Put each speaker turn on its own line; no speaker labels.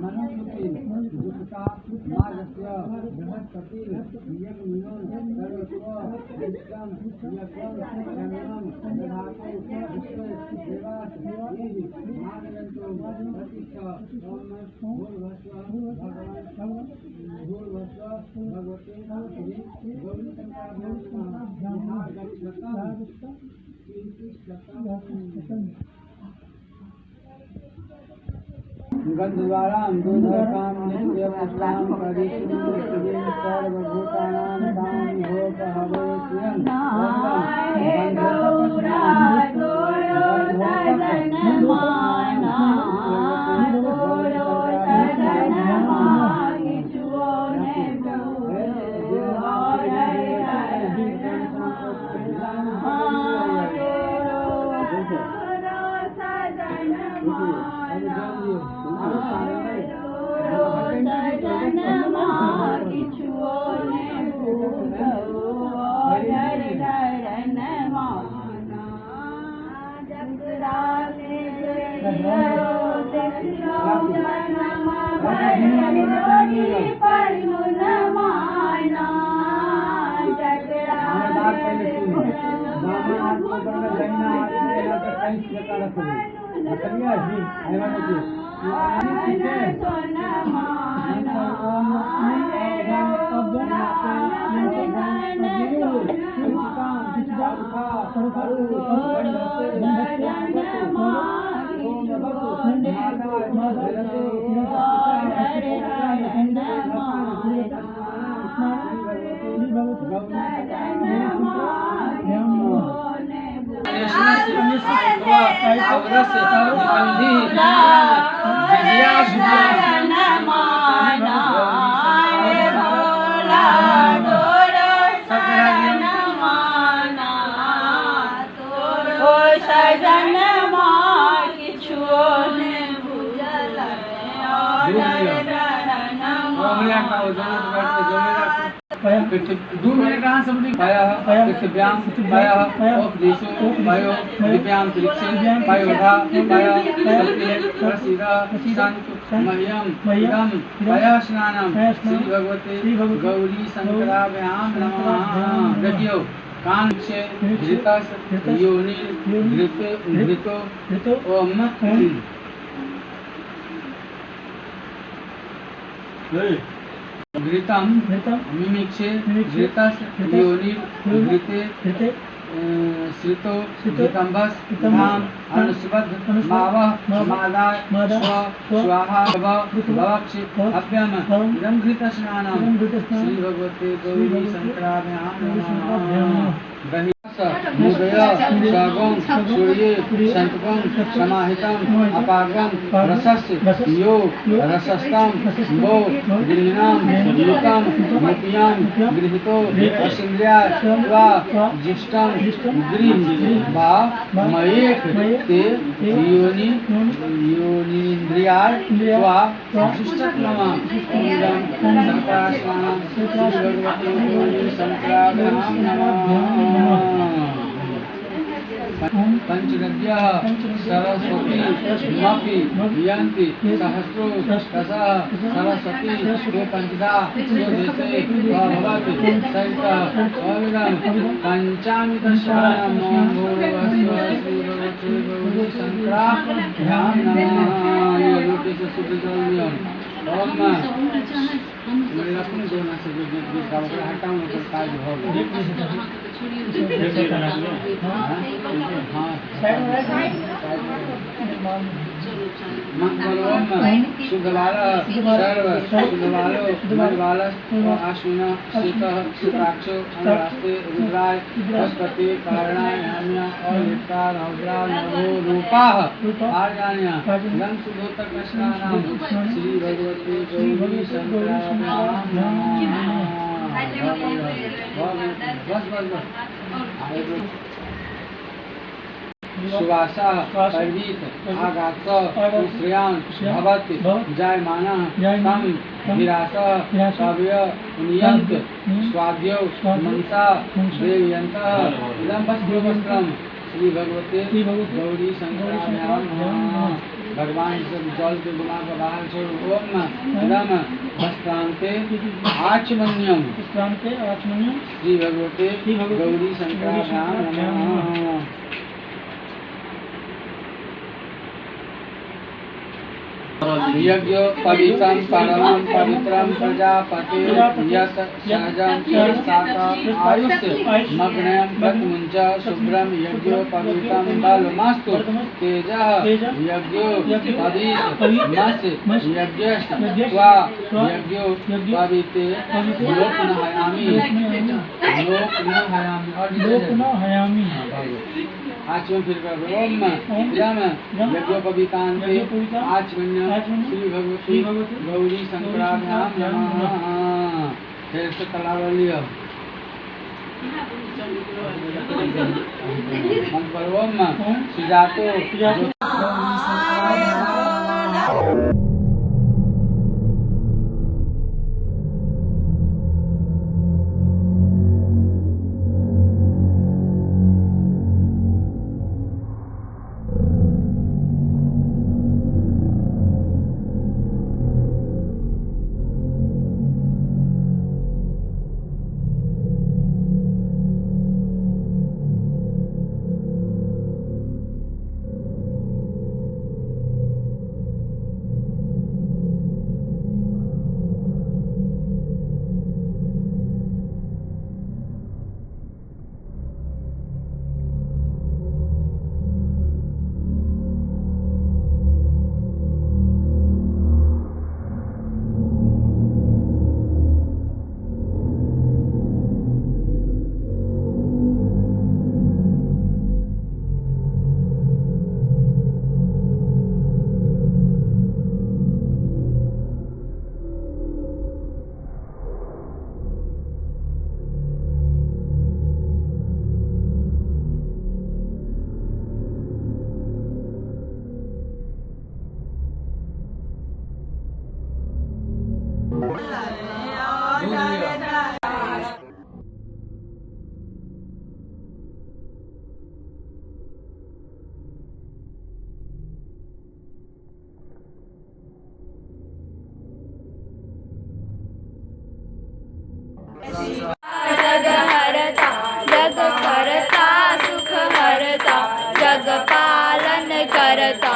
मनुष्य जुक्ता मार्गस्य बृहस्पति यज्ञं सर्वस्व विश्वं यज्ञं जन्मं दधातु विश्व देवास देवी मार्गंतो प्रतिष्ठा ओम भूर्भुवस्व भगवते श्री गौरी शंकर गंधद्वारां दूधकां नित्यपुष्टां परिशुद्धिं सर्वभूतानां तां भोगहवे श्रियं दूर में कहाँ समझी पाया पृथ्व्याम पाया उपदेशो पायो दिव्याम त्रिक्षे पायोधा पाया प्रसीदा शांत मह्यम इदम पाया स्नानम श्री भगवते गौरी शंकराभ्याम नमः। देखियो कान से घृतस योनि घृतो ओम घृतम मिमिक्षे घृतस योनि घृते श्रितो घृतंबस धाम अनुस्बद्ध मावः मादाय स्वाहा भवक्ष अभ्यम इदं घृतस्नानम् श्री भगवते गौरी शंकराभ्याम नमः। मुदय सागं सूर्ये संतकं समाहितं अपागं रसस्य यो रसस्तं वो गृहीणां युतं मुपियां गृहीतो असिन्द्रिया स्वा जिष्टं गृह वा मयेक ते योनिन्द्रियाय स्वा जिष्टत्वं इदं शंकरास्नानं श्री भगवते गौरी शंकराभ्याम नमः। पंचनद्यः सरस्वती मपि यन्ति सहस्रो तथा सरस्वती को पंचदा को देते भवति सहितः अविदं पंचामृतस्नानं भूर्भुवस्व श्री भगवते गौरी शंकराभ्याम नमः। ये लोटे से शुद्ध जल नियम ओम मेरे अपने दोनों से जो का हटाऊं तो काज होगा मंगलोम शुद्धबाला सर्व शुद्धबालो शुद्धबाला आश्विन शीतः शुक्राक्षो अनुरास्ते रुद्राय बृहस्पति कारणाय नाम्या अलिप्ता रौद्रा नभो रूपाः आर्याण्या गं शुद्धोत्तक स्नानां श्री भगवते गौरी शंकराभ्याम नमः। सुवासा पर्वीत आगात श्रेयान भवति जायमानः तम विरास कवय नियंत स्वाद्यो मनसा देयन्तः इदं वस्त्रं श्री भगवते गौरी शंकराभ्याम नमः। भगवान सब जल के गुना का बाहर छोड़ ओम रम भस्त्रांते आचमन्यम श्री भगवते गौरी शंकराभ्याम नमः। यज्ञोपवीतं परमं पवित्रं प्रजापते यत् सहजं आयुष्य मग्नयं तत्मुञ्च शुभ्रं यज्ञोपवीतं बलमस्तु तेजः यज्ञोपवीतमस्य यज्ञस्त्वा यज्ञोपवीते लोकनहयामि आचमन फिर कर ओम यम यज्ञोपवीतान्ते आचमन्य श्री भगवती गौरी शंकराभ्याम नमः। फिर से तलावर लियो मंत्र पर ओम सुजातो
जग हरता जग करता सुख हरता जग पालन करता